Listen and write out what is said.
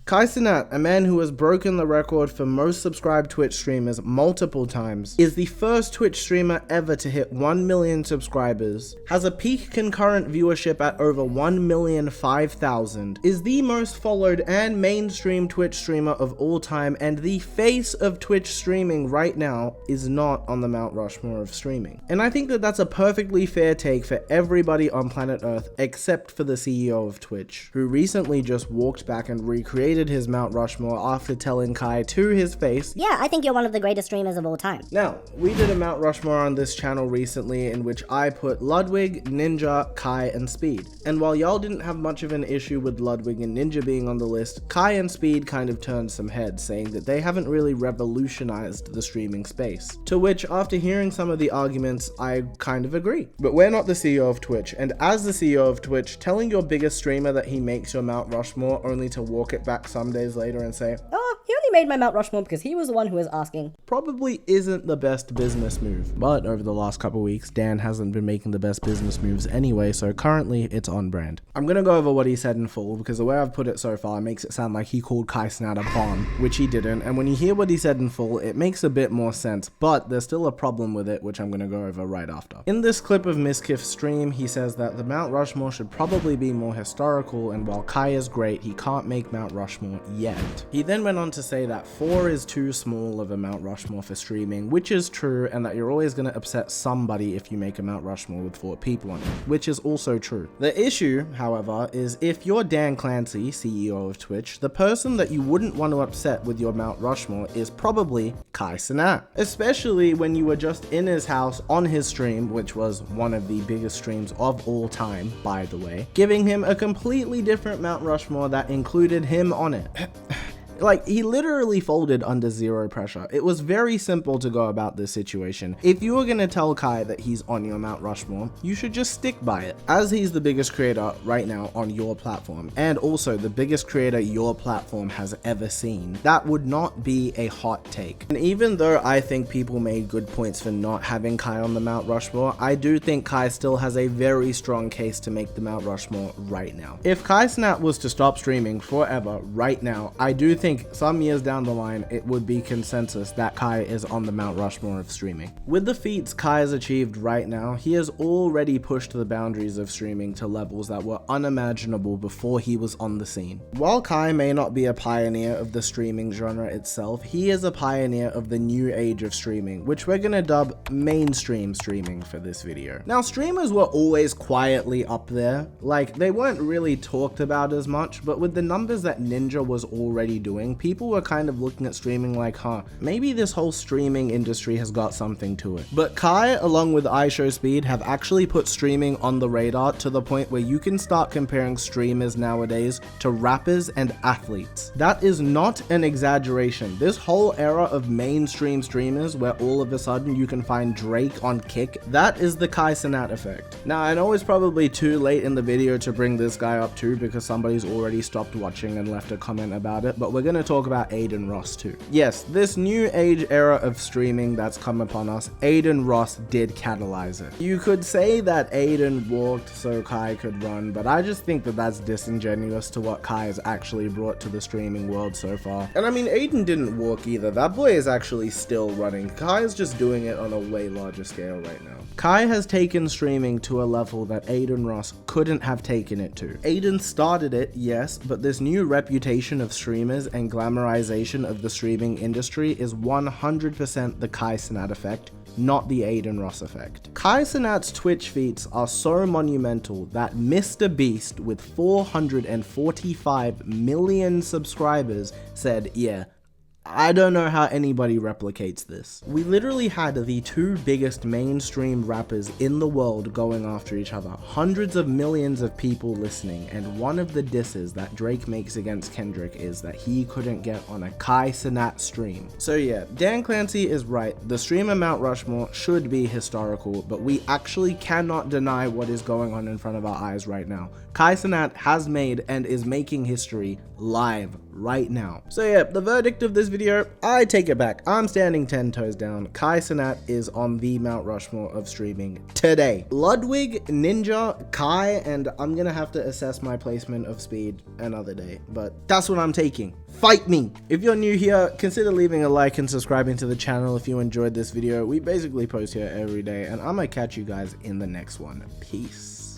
Kai Cenat, a man who has broken the record for most subscribed Twitch streamers multiple times, is the first Twitch streamer ever to hit 1 million subscribers, has a peak concurrent viewership at over 1,005,000, is the most followed and mainstream Twitch streamer of all time, and the face of Twitch streaming right now is not on the Mount Rushmore of streaming. And I think that that's a perfectly fair take for everybody on planet Earth except for the CEO of Twitch, who recently just walked back and recreated his Mount Rushmore after telling Kai to his face, "Yeah, I think you're one of the greatest streamers of all time." Now, we did a Mount Rushmore on this channel recently in which I put Ludwig, Ninja, Kai, and Speed. And while y'all didn't have much of an issue with Ludwig and Ninja being on the list, Kai and Speed kind of turned some heads, saying that they haven't really revolutionized the streaming space. To which, after hearing some of the arguments, I kind of agree. But we're not the CEO of Twitch, and as the CEO of Twitch, telling your biggest streamer that he makes your Mount Rushmore only to walk it back some days later and say, "Oh, he only made my Mount Rushmore because he was the one who was asking," probably isn't the best business move. But over the last couple weeks, Dan hasn't been making the best business moves anyway, so currently it's on brand. I'm gonna go over what he said in full, because the way I've put it so far makes it sound like he called Kai Cenat a bomb, which he didn't, and when you hear what he said in full, it makes a bit more sense, but there's still a problem with it, which I'm gonna go over right after. In this clip of Mizkif's stream, he says that the Mount Rushmore should probably be more historical, and while Kai is great, he can't make Mount Rushmore yet. He then went on to say that 4 is too small of a Mount Rushmore for streaming, which is true, and that you're always going to upset somebody if you make a Mount Rushmore with 4 people on it, which is also true. The issue, however, is if you're Dan Clancy, CEO of Twitch, the person that you wouldn't want to upset with your Mount Rushmore is probably Kai Cenat, especially when you were just in his house on his stream, which was one of the biggest streams of all time, by the way, giving him a completely different Mount Rushmore that included him on it. Like, he literally folded under zero pressure. It was very simple to go about this situation. If you were gonna tell Kai that he's on your Mount Rushmore, you should just stick by it, as he's the biggest creator right now on your platform, and also the biggest creator your platform has ever seen. That would not be a hot take. And even though I think people made good points for not having Kai on the Mount Rushmore, I do think Kai still has a very strong case to make the Mount Rushmore right now. If Kai Cenat was to stop streaming forever right now, I do think some years down the line it would be consensus that Kai is on the Mount Rushmore of streaming. With the feats Kai has achieved right now, he has already pushed the boundaries of streaming to levels that were unimaginable before he was on the scene. While Kai may not be a pioneer of the streaming genre itself, he is a pioneer of the new age of streaming, which we're gonna dub mainstream streaming for this video. Now, streamers were always quietly up there, like they weren't really talked about as much, but with the numbers that Ninja was already doing, people were kind of looking at streaming like, maybe this whole streaming industry has got something to it. But Kai, along with iShowSpeed, have actually put streaming on the radar to the point where you can start comparing streamers nowadays to rappers and athletes. That is not an exaggeration. This whole era of mainstream streamers where all of a sudden you can find Drake on Kick, that is the Kai Cenat effect. Now, I know it's probably too late in the video to bring this guy up too, because somebody's already stopped watching and left a comment about it, but we're going to talk about Adin Ross too. Yes, this new age era of streaming that's come upon us, Adin Ross did catalyze it. You could say that Adin walked so Kai could run, but I just think that that's disingenuous to what Kai has actually brought to the streaming world so far. And I mean, Adin didn't walk either. That boy is actually still running. Kai is just doing it on a way larger scale right now. Kai has taken streaming to a level that Adin Ross couldn't have taken it to. Adin started it, yes, but this new reputation of streamers and glamorization of the streaming industry is 100% the Kai Cenat effect, not the Adin Ross effect. Kai Cenat's Twitch feats are so monumental that Mr. Beast, with 445 million subscribers, said, yeah, I don't know how anybody replicates this. We literally had the 2 biggest mainstream rappers in the world going after each other, hundreds of millions of people listening, and one of the disses that Drake makes against Kendrick is that he couldn't get on a Kai Cenat stream. So yeah, Dan Clancy is right, the streamer Mount Rushmore should be historical, but we actually cannot deny what is going on in front of our eyes right now. Kai Cenat has made and is making history live right now. So yeah, the verdict of this video, I take it back. I'm standing 10 toes down. Kai Cenat is on the Mount Rushmore of streaming today. Ludwig, Ninja, Kai, and I'm gonna have to assess my placement of speed another day, but that's what I'm taking. Fight me! If you're new here, consider leaving a like and subscribing to the channel if you enjoyed this video. We basically post here every day, and I'm gonna catch you guys in the next one. Peace.